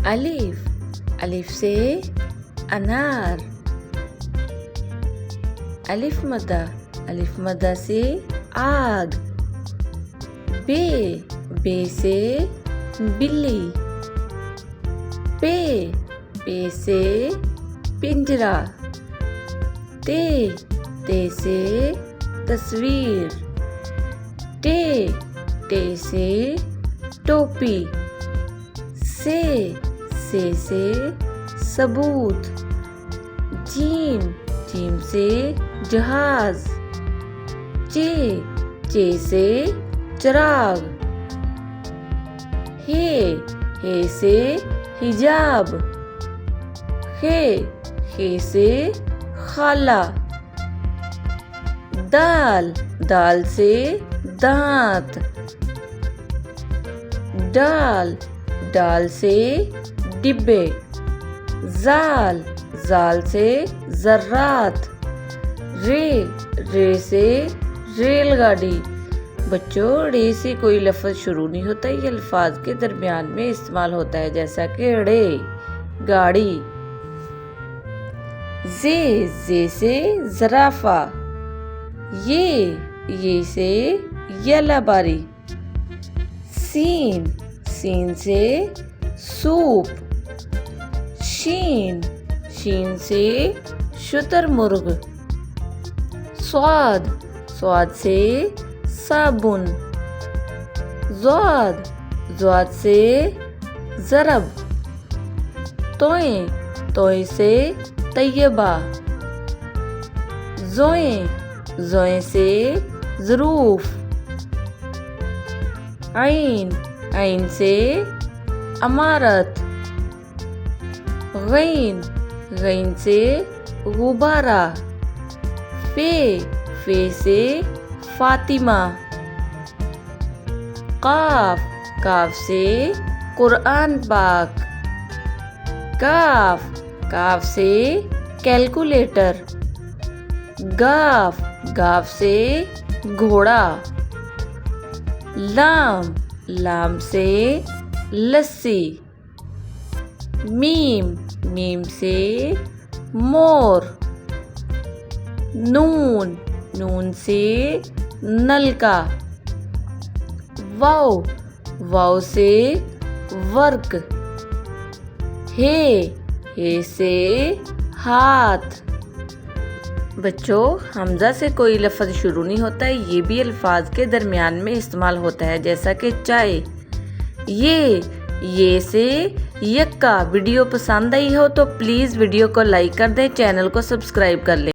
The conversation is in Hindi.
अलिफ अलिफ से अनार। अलिफ मद्दा से आग। बे से बिल्ली। पे से पिंजरा। ते से तस्वीर। टे से टोपी। से सबूत। जीम से जहाज। चे से चिराग। हे से हिजाब। खे से खाला। दाल से दांत। डाल से डिब्बे। जाल से जर्रात। रे से रेलगाड़ी। बच्चों, रे से कोई लफ्ज शुरू नहीं होता, ये अल्फाज के दरमियान में इस्तेमाल होता है, जैसा कि रे गाड़ी। जे से जराफा। ये से यलाबारी। सीन से सूप। शीन से शुतुरमुर्ग। स्वाद से साबुन। ज़ाद से ज़रब। तोय से तैयबा। ज़ोए से ज़रूफ। आइन से अमारत। गैन से गुब्बारा। फे से फातिमा। काफ से कुरान पाक। काफ से कैलकुलेटर। गाफ से घोड़ा। लाम से लस्सी। मीम से मोर। नून से नलका। वाव से वर्क। हे से हाथ। बच्चों, हमजा से कोई लफ्ज शुरू नहीं होता है, ये भी अल्फाज के दरमियान में इस्तेमाल होता है, जैसा कि चाय। ये से यक्का। वीडियो पसंद आई हो तो प्लीज़ वीडियो को लाइक कर दें, चैनल को सब्सक्राइब कर लें।